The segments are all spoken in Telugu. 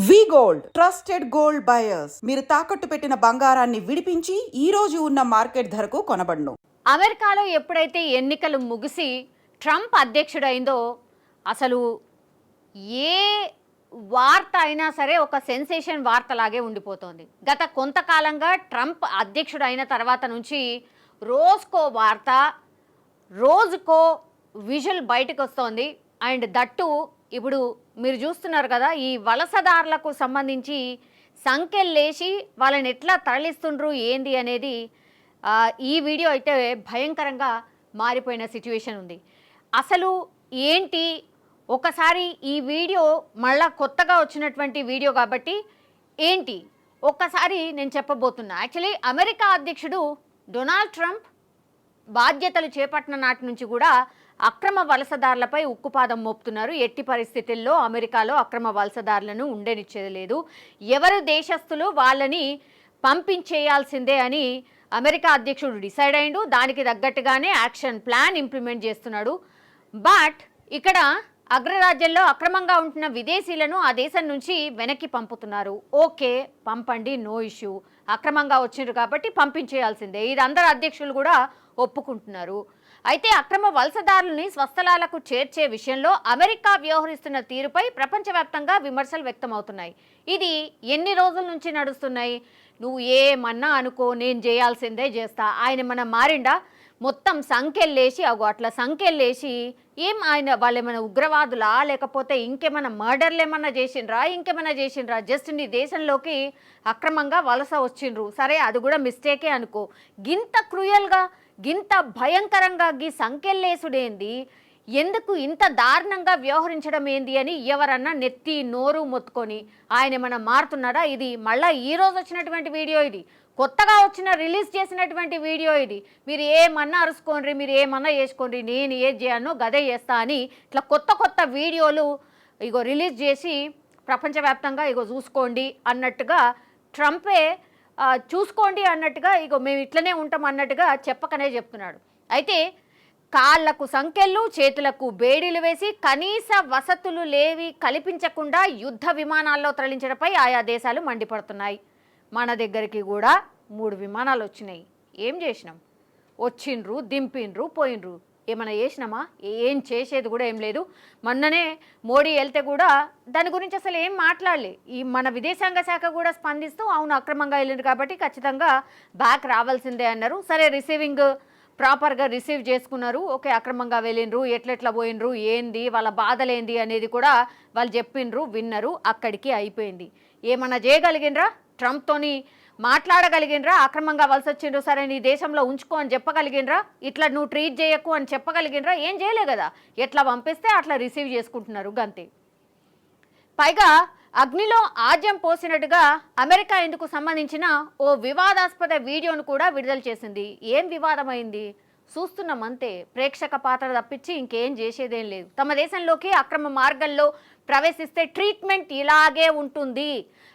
వి గోల్డ్ ట్రస్టెడ్ గోల్డ్ బయర్స్ మీరు తాకట్టు పెట్టిన బంగారాన్ని విడిపించి ఈ రోజు ఉన్న మార్కెట్ ధరకు కొనబడును. అమెరికాలో ఎప్పుడైతే ఎన్నికలు ముగిసి ట్రంప్ అధ్యక్షుడైందో అసలు ఏ వార్త అయినా సరే ఒక సెన్సేషన్ వార్తలాగే ఉండిపోతోంది. గత కొంతకాలంగా ట్రంప్ అధ్యక్షుడు అయిన తర్వాత నుంచి రోజుకో వార్త, రోజుకో విజువల్ బయటకు వస్తోంది. అండ్ దట్టు ఇప్పుడు మీరు చూస్తున్నారు కదా, ఈ వలసదారులకు సంబంధించి సంఖ్యలేసి వాళ్ళని ఎట్లా తరలిస్తుండ్రు ఏంది అనేది ఈ వీడియో అయితే భయంకరంగా మారిపోయిన సిచ్యువేషన్ ఉంది. అసలు ఏంటి, ఒకసారి ఈ వీడియో మళ్ళా కొత్తగా వచ్చినటువంటి వీడియో కాబట్టి ఏంటి ఒక్కసారి నేను చెప్పబోతున్నా. యాక్చువల్లీ అమెరికా అధ్యక్షుడు డొనాల్డ్ ట్రంప్ బాధ్యతలు చేపట్టిన నాటి నుంచి కూడా అక్రమ వలసదారులపై ఉక్కుపాదం మోపుతున్నారు. ఎట్టి పరిస్థితుల్లో అమెరికాలో అక్రమ వలసదారులను ఉండనిచ్చేది లేదు. ఎవరు దేశస్తులు వాళ్ళని పంపించేయాల్సిందే అని అమెరికా అధ్యక్షుడు డిసైడ్ అయ్యిండు. దానికి తగ్గట్టుగానే యాక్షన్ ప్లాన్ ఇంప్లిమెంట్ చేస్తున్నాడు. బట్ ఇక్కడ అగ్రరాజ్యంలో అక్రమంగా ఉంటున్న విదేశీయులను ఆ దేశం నుంచి వెనక్కి పంపుతున్నారు. ఓకే, పంపండి, నో ఇష్యూ. అక్రమంగా వచ్చిండ్రు కాబట్టి పంపించేయాల్సిందే, ఇది అందరు అధ్యక్షులు కూడా ఒప్పుకుంటున్నారు. అయితే అక్రమ వలసదారులని స్వస్థలాలకు చేర్చే విషయంలో అమెరికా వ్యవహరిస్తున్న తీరుపై ప్రపంచవ్యాప్తంగా విమర్శలు వ్యక్తమవుతున్నాయి. ఇది ఎన్ని రోజుల నుంచి నడుస్తున్నాయి? నువ్వు ఏమన్నా అనుకో, నేను చేయాల్సిందే చేస్తా. ఆయన మన మారిండా? మొత్తం సంఖ్యలేసి అట్లా సంఖ్యలేసి ఆయన వాళ్ళు ఏమైనా ఉగ్రవాదులా, లేకపోతే ఇంకేమైనా మర్డర్లు ఏమన్నా చేసిండ్రా? జస్ట్ నీ దేశంలోకి అక్రమంగా వలస వచ్చిండ్రు, సరే అది కూడా మిస్టేకే అనుకో. గింత క్రూయల్గా, గింత భయంకరంగా గీ సంఖ్యలేసుడేంది, ఎందుకు ఇంత దారుణంగా వ్యవహరించడం ఏంది అని ఎవరన్నా నెత్తి నోరు మొత్తుకొని ఆయన ఏమన్నా మారుతున్నారా? ఇది మళ్ళీ ఈరోజు వచ్చినటువంటి వీడియో, ఇది కొత్తగా రిలీజ్ చేసినటువంటి వీడియో ఇది. మీరు ఏమన్నా అరుసుకోండి, మీరు ఏమన్నా చేసుకోండి, నేను ఏది చేయను గదే చేస్తా అని ఇట్లా కొత్త వీడియోలు రిలీజ్ చేసి ప్రపంచవ్యాప్తంగా చూసుకోండి అన్నట్టుగా, ట్రంపే చూసుకోండి అన్నట్టుగా మేము ఇట్లనే ఉంటాం అన్నట్టుగా చెప్పకనే చెప్తున్నాడు. అయితే కాళ్లకు సంకెళ్ళు, చేతులకు బేడీలు వేసి కనీస వసతులు కల్పించకుండా యుద్ధ విమానాల్లో తరలించడంపై ఆయా దేశాలు మండిపడుతున్నాయి. మన దగ్గరికి కూడా 3 విమానాలు వచ్చినాయి. ఏం చేసినాం? వచ్చిండ్రు, దింపిండ్రు, పోయిండ్రు. ఏమైనా చేసినామా? ఏం చేసేది కూడా ఏం లేదు. మొన్ననే మోడీ వెళ్తే కూడా దాని గురించి అసలు ఏం మాట్లాడలే. ఈ మన విదేశాంగ శాఖ కూడా స్పందిస్తూ అవును అక్రమంగా వెళ్ళిండ్రు కాబట్టి ఖచ్చితంగా బ్యాక్ రావాల్సిందే అన్నారు. సరే, రిసీవింగ్ ప్రాపర్గా రిసీవ్ చేసుకున్నారు. ఓకే, అక్రమంగా వెళ్ళిండ్రు, ఎట్లెట్లా పోయినరు, ఏంది వాళ్ళ బాధలేంది అనేది కూడా వాళ్ళు చెప్పిండ్రు, విన్నరు, అక్కడికి అయిపోయింది. ఏమన్నా చేయగలిగినరా? ట్రంప్తోని మాట్లాడగలిగినరా? అక్రమంగా వలస వచ్చిండ్రు, సరే నీ దేశంలో ఉంచుకో అని చెప్పగలిగినరా? ఇట్లా నువ్వు ట్రీట్ చేయకు అని చెప్పగలిగినరా? ఏం చేయలే కదా. ఎట్లా పంపిస్తే అట్లా రిసీవ్ చేసుకుంటున్నారు గంతే. పైగా అగ్నిలో ఆజ్యం పోసినట్టుగా అమెరికా ఇందుకు సంబంధించిన ఓ వివాదాస్పద వీడియోను కూడా విడుదల చేసింది. ఏం వివాదమైంది చూస్తున్నాం అంతే. ప్రేక్షక పాత్ర తప్పించి ఇంకేం చేసేదేం లేదు. తమ దేశంలోకి అక్రమ మార్గంలో ప్రవేశిస్తే ట్రీట్మెంట్ ఇలాగే ఉంటుంది.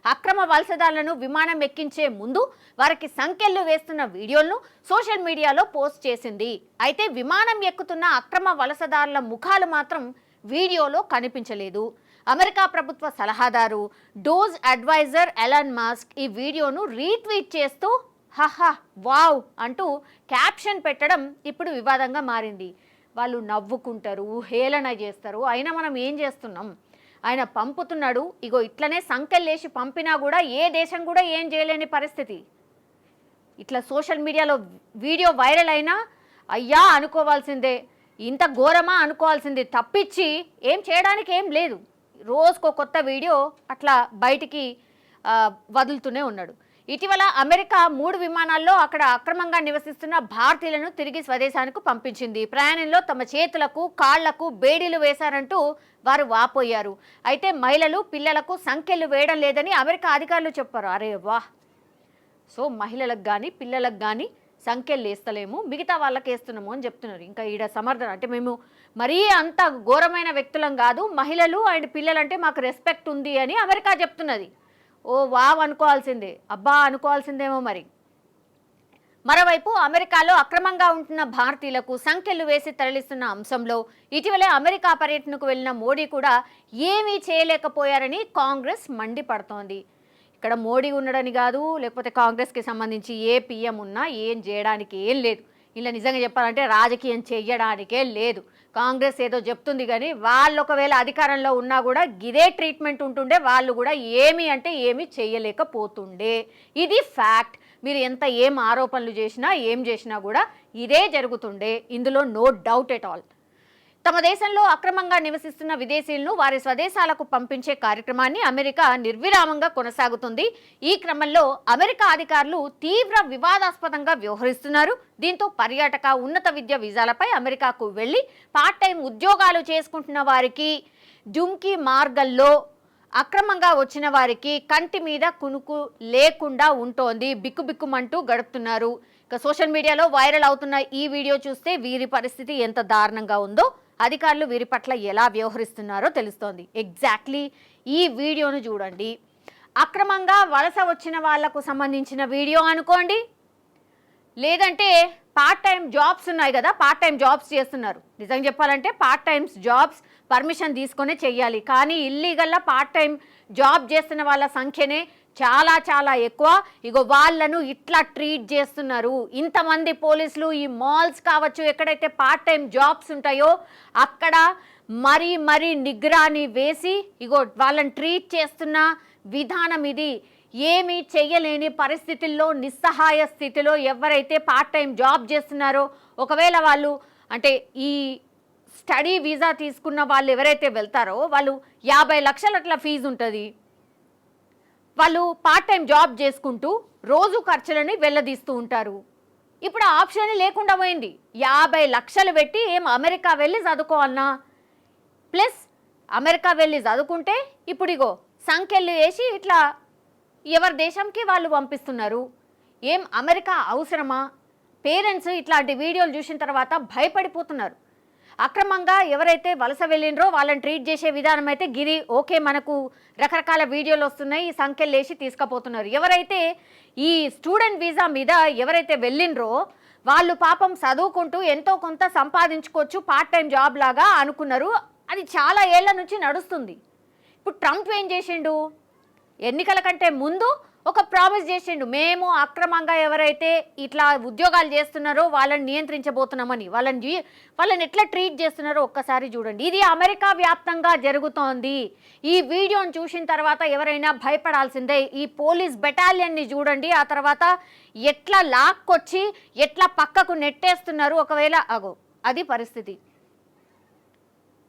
అక్రమ వలసదారులను విమానం ఎక్కించే ముందు వారికి సంకెళ్ళు వేస్తున్న వీడియోలను సోషల్ మీడియాలో పోస్ట్ చేసింది. అయితే విమానం ఎక్కుతున్న అక్రమ వలసదారుల ముఖాలు మాత్రం వీడియోలో కనిపించలేదు. అమెరికా ప్రభుత్వ సలహాదారు డోజ్ అడ్వైజర్ ఎలాన్ మస్క్ ఈ వీడియోను రీట్వీట్ చేస్తూ హహా వావ్ అంటూ క్యాప్షన్ పెట్టడం ఇప్పుడు వివాదంగా మారింది. వాళ్ళు నవ్వుకుంటారు, హేళన చేస్తారు. అయినా మనం ఏం చేస్తున్నాం? ఆయన పంపుతున్నాడు, ఇట్లనే సంఖ్యలేసి పంపినా కూడా ఏ దేశం కూడా ఏం చేయలేని పరిస్థితి. ఇట్లా సోషల్ మీడియాలో వీడియో వైరల్ అయినా అయ్యా అనుకోవాల్సిందే, ఇంత ఘోరమా అనుకోవాల్సిందే తప్పించి ఏం చేయడానికి ఏం లేదు. రోజుకో కొత్త వీడియో అట్లా బయటికి వదులుతూనే ఉన్నాడు. ఇటీవల అమెరికా 3 విమానాల్లో అక్కడ అక్రమంగా నివసిస్తున్న భారతీయులను తిరిగి స్వదేశానికి పంపించింది. ప్రయాణంలో తమ చేతులకు కాళ్లకు బేడీలు వేశారంటూ వారు వాపోయారు. అయితే మహిళలు పిల్లలకు సంఖ్యలు వేయడం లేదని అమెరికా అధికారులు చెప్పారు. అరే వాహ్! సో మహిళలకు కానీ పిల్లలకు కానీ సంఖ్యలు వేస్తలేము, మిగతా వాళ్ళకి వేస్తున్నాము అని చెప్తున్నారు. ఇంకా ఈడ సమర్థన అంటే మేము మరీ అంత ఘోరమైన వ్యక్తులం కాదు, మహిళలు అండ్ పిల్లలంటే మాకు రెస్పెక్ట్ ఉంది అని అమెరికా చెప్తున్నది. ఓ వావ్ అనుకోవాల్సిందే, అబ్బా అనుకోవాల్సిందేమో. మరి మరోవైపు అమెరికాలో అక్రమంగా ఉంటున్న భారతీయులకు సంఖ్యలు వేసి తరలిస్తున్న అంశంలో ఇటీవలే అమెరికా పర్యటనకు వెళ్లిన మోడీ కూడా ఏమీ చేయలేకపోయారని కాంగ్రెస్ మండిపడుతోంది. ఇక్కడ మోడీ ఉండడని కాదు, లేకపోతే కాంగ్రెస్కి సంబంధించి ఏ పీఎం ఉన్నా ఏం చేయడానికి ఏం లేదు. ఇలా నిజంగా చెప్పాలంటే రాజకీయం చెయ్యడానికే లేదు. కాంగ్రెస్ ఏదో చెప్తుంది కానీ వాళ్ళు ఒకవేళ అధికారంలో ఉన్నా కూడా ఇదే ట్రీట్మెంట్ ఉంటుండే, వాళ్ళు కూడా ఏమి అంటే ఏమీ చేయలేకపోతుండే. ఇది ఫ్యాక్ట్. మీరు ఎంత ఏం ఆరోపణలు చేసినా ఏం చేసినా కూడా ఇదే జరుగుతుండే. ఇందులో నో డౌట్ ఎట్ ఆల్. తమ దేశంలో అక్రమంగా నివసిస్తున్న విదేశీయులను వారి స్వదేశాలకు పంపించే కార్యక్రమాన్ని అమెరికా నిర్విరామంగా కొనసాగుతుంది. ఈ క్రమంలో అమెరికా అధికారులు తీవ్ర వివాదాస్పదంగా వ్యవహరిస్తున్నారు. దీంతో పర్యాటక ఉన్నత విద్య వీసాలపై అమెరికాకు వెళ్లి పార్ట్ టైం ఉద్యోగాలు చేసుకుంటున్న వారికి డుంకీ మార్గంలో అక్రమంగా వచ్చిన వారికి కంటి మీద కునుకు లేకుండా ఉంటోంది. బిక్కుబిక్కుమంటూ గడుపుతున్నారు. ఇక సోషల్ మీడియాలో వైరల్ అవుతున్న ఈ వీడియో చూస్తే వీరి పరిస్థితి ఎంత దారుణంగా ఉందో, అధికారులు వీరి పట్ల ఎలా వ్యవహరిస్తున్నారో తెలుస్తోంది. ఎగ్జాక్ట్లీ ఈ వీడియోను చూడండి. అక్రమంగా వలస వచ్చిన వాళ్లకు సంబంధించిన వీడియో అనుకోండి, లేదంటే పార్ట్ టైం జాబ్స్ ఉన్నాయి కదా, పార్ట్ టైం జాబ్స్ చేస్తున్నారు. నిజంగా చెప్పాలంటే పార్ట్ టైమ్స్ జాబ్స్ పర్మిషన్ తీసుకొనే చెయ్యాలి. కానీ ఇల్లీగల్గా పార్ట్ టైం జాబ్ చేస్తున్న వాళ్ళ సంఖ్యనే చాలా చాలా ఎక్కువ. ఇగో వాళ్ళను ఇట్లా ట్రీట్ చేస్తున్నారు. ఇంతమంది పోలీసులు ఈ మాల్స్ కావచ్చు, ఎక్కడైతే పార్ట్ టైం జాబ్స్ ఉంటాయో అక్కడ మరీ నిగ్రాని వేసి ఇగో వాళ్ళని ట్రీట్ చేస్తున్న విధానం ఇది. ఏమీ చెయ్యలేని పరిస్థితుల్లో, నిస్సహాయ స్థితిలో ఎవరైతే పార్ట్ టైం జాబ్ చేస్తున్నారో, ఒకవేళ వాళ్ళు అంటే ఈ స్టడీ వీసా తీసుకున్న వాళ్ళు ఎవరైతే వెళ్తారో వాళ్ళు 50 లక్షలు అట్లా ఫీజు ఉంటుంది. వాళ్ళు పార్ట్ టైం జాబ్ చేసుకుంటూ రోజు ఖర్చులని వెళ్ళదీస్తూ ఉంటారు. ఇప్పుడు ఆప్షన్ లేకుండా పోయింది. 50 లక్షలు పెట్టి ఏం అమెరికా వెళ్ళి చదువుకోవాలన్నా, ప్లస్ అమెరికా వెళ్ళి చదువుకుంటే ఇప్పుడు ఇగో సంఖ్యలు వేసి ఇట్లా ఎవరి దేశంకి వాళ్ళు పంపిస్తున్నారు. ఏం అమెరికా అవసరమా? పేరెంట్స్ ఇట్లాంటి వీడియోలు చూసిన తర్వాత భయపడిపోతున్నారు. అక్రమంగా ఎవరైతే వలస వెళ్ళినరో వాళ్ళని ట్రీట్ చేసే విధానం అయితే గిరి ఓకే, మనకు రకరకాల వీడియోలు వస్తున్నాయి, ఈ సంఖ్యలు వేసి తీసుకుపోతున్నారు. ఎవరైతే ఈ స్టూడెంట్ వీసా మీద ఎవరైతే వెళ్ళినరో వాళ్ళు పాపం చదువుకుంటూ ఎంతో కొంత సంపాదించుకోవచ్చు పార్ట్ టైం జాబ్ లాగా అనుకున్నారు. అది చాలా ఏళ్ల నుంచి నడుస్తుంది. ఇప్పుడు ట్రంప్ ఏం చేసిండు, ఎన్నికల కంటే ముందు ఒక ప్రామిస్ చేసిండు, మేము అక్రమంగా ఎవరైతే ఇట్లా ఉద్యోగాలు చేస్తున్నారో వాళ్ళని నియంత్రించబోతున్నామని. వాళ్ళని ఎట్లా ట్రీట్ చేస్తున్నారో ఒక్కసారి చూడండి. ఇది అమెరికా వ్యాప్తంగా జరుగుతోంది. ఈ వీడియోని చూసిన తర్వాత ఎవరైనా భయపడాల్సిందే. ఈ పోలీస్ బెటాలియన్ని చూడండి, ఆ తర్వాత ఎట్లా లాక్కొచ్చి ఎట్లా పక్కకు నెట్టేస్తున్నారు. ఒకవేళ అగో అది పరిస్థితి.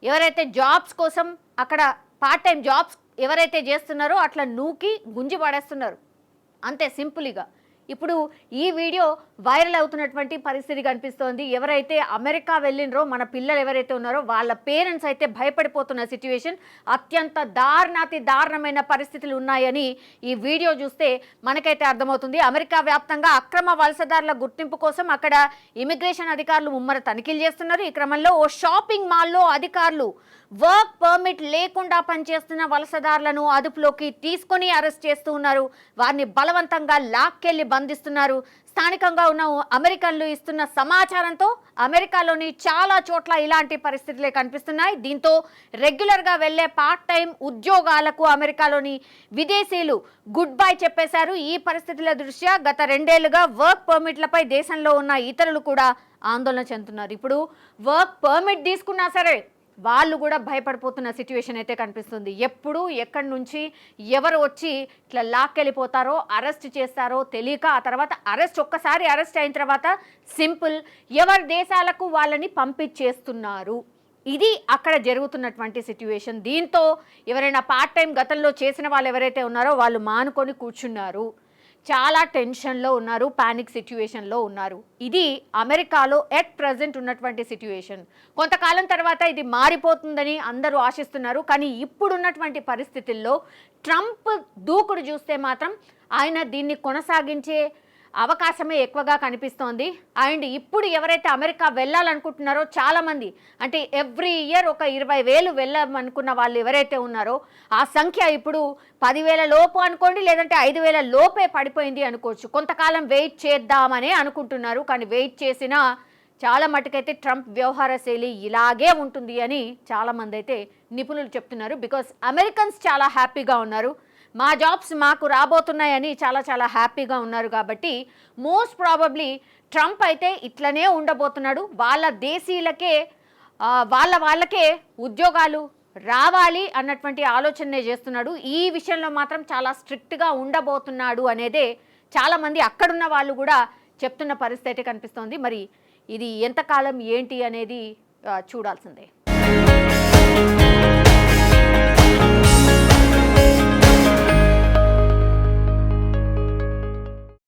ఎవరైతే జాబ్స్ కోసం అక్కడ పార్ట్ టైం జాబ్స్ ఎవరైతే చేస్తున్నారో అట్లా నూకి గుంజి పడేస్తున్నారు, అంతే సింపుల్గా. ఇప్పుడు ఈ వీడియో వైరల్ అవుతున్నటువంటి పరిస్థితి కనిపిస్తోంది. ఎవరైతే అమెరికా వెళ్ళినరో మన పిల్లలు ఎవరైతే ఉన్నారో వాళ్ళ పేరెంట్స్ అయితే భయపడిపోతున్న సిచ్యువేషన్. అత్యంత దారుణాతి దారుణమైన పరిస్థితులు ఉన్నాయని ఈ వీడియో చూస్తే మనకైతే అర్థమవుతుంది. అమెరికా వ్యాప్తంగా అక్రమ వలసదారుల గుర్తింపు కోసం అక్కడ ఇమిగ్రేషన్ అధికారులు ముమ్మర తనిఖీలు చేస్తున్నారు. ఈ క్రమంలో ఓ షాపింగ్ మాల్లో అధికారులు వర్క్ పర్మిట్ లేకుండా పనిచేస్తున్న వలసదారులను అదుపులోకి తీసుకొని అరెస్ట్ చేస్తూ ఉన్నారు. వారిని బలవంతంగా లాక్కెళ్లి బంధిస్తున్నారు. స్థానికంగా ఉన్న అమెరికన్లు ఇస్తున్న సమాచారంతో అమెరికాలోని చాలా చోట్ల ఇలాంటి పరిస్థితులే కనిపిస్తున్నాయి. దీంతో రెగ్యులర్గా వెళ్లే పార్ట్ టైం ఉద్యోగాలకు అమెరికాలోని విదేశీయులు గుడ్ బై చెప్పేశారు. ఈ పరిస్థితుల దృష్ట్యా గత 2 ఏళ్లుగా వర్క్ పర్మిట్లపై దేశంలో ఉన్న ఇతరులు కూడా ఆందోళన చెందుతున్నారు. ఇప్పుడు వర్క్ పర్మిట్ తీసుకున్నా సరే వాళ్ళు కూడా భయపడిపోతున్న సిచ్యువేషన్ అయితే కనిపిస్తుంది. ఎప్పుడు ఎక్కడి నుంచి ఎవరు వచ్చి ఇట్లా లాక్కెళ్ళిపోతారో, అరెస్ట్ చేస్తారో తెలియక, ఆ తర్వాత ఒక్కసారి అరెస్ట్ అయిన తర్వాత సింపుల్ ఎవరి దేశాలకు వాళ్ళని పంపించేస్తున్నారు. ఇది అక్కడ జరుగుతున్నటువంటి సిచ్యువేషన్. దీంతో ఎవరైనా పార్ట్ టైం గతంలో చేసిన వాళ్ళు ఎవరైతే ఉన్నారో వాళ్ళు మానుకొని కూర్చున్నారు. చాలా టెన్షన్లో ఉన్నారు, పానిక్ సిచ్యువేషన్లో ఉన్నారు. ఇది అమెరికాలో ఎట్ ప్రజెంట్ ఉన్నటువంటి సిచ్యువేషన్. కొంతకాలం తర్వాత ఇది మారిపోతుందని అందరూ ఆశిస్తున్నారు. కానీ ఇప్పుడున్నటువంటి పరిస్థితుల్లో ట్రంప్ దూకుడు చూస్తే మాత్రం ఆయన దీన్ని కొనసాగించే అవకాశమే ఎక్కువగా కనిపిస్తోంది. అండ్ ఇప్పుడు ఎవరైతే అమెరికా వెళ్ళాలనుకుంటున్నారో చాలామంది, అంటే ఎవ్రీ ఇయర్ ఒక 20,000 వెళ్ళాలనుకున్న వాళ్ళు ఎవరైతే ఉన్నారో ఆ సంఖ్య ఇప్పుడు 10,000 లోపు అనుకోండి, లేదంటే 5,000 లోపే పడిపోయింది అనుకోవచ్చు. కొంతకాలం వెయిట్ చేద్దామనే అనుకుంటున్నారు, కానీ వెయిట్ చేసినా చాలా మటుకైతే ట్రంప్ వ్యవహార శైలి ఇలాగే ఉంటుంది అని చాలామంది అయితే నిపుణులు చెప్తున్నారు. బికాస్ అమెరికన్స్ చాలా హ్యాపీగా ఉన్నారు, మా జాబ్స్ మాకు రాబోతున్నాయని చాలా చాలా హ్యాపీగా ఉన్నారు. కాబట్టి మోస్ట్ ప్రాబబ్లీ ట్రంప్ అయితే ఇట్లనే ఉండబోతున్నాడు. వాళ్ళ దేశీయులకే వాళ్ళకే ఉద్యోగాలు రావాలి అన్నటువంటి ఆలోచనే చేస్తున్నాడు. ఈ విషయంలో మాత్రం చాలా స్ట్రిక్ట్గా ఉండబోతున్నాడు అనేదే చాలామంది అక్కడున్న వాళ్ళు కూడా చెప్తున్న పరిస్థితి కనిపిస్తోంది. మరి ఇది ఎంతకాలం ఏంటి అనేది చూడాల్సిందే.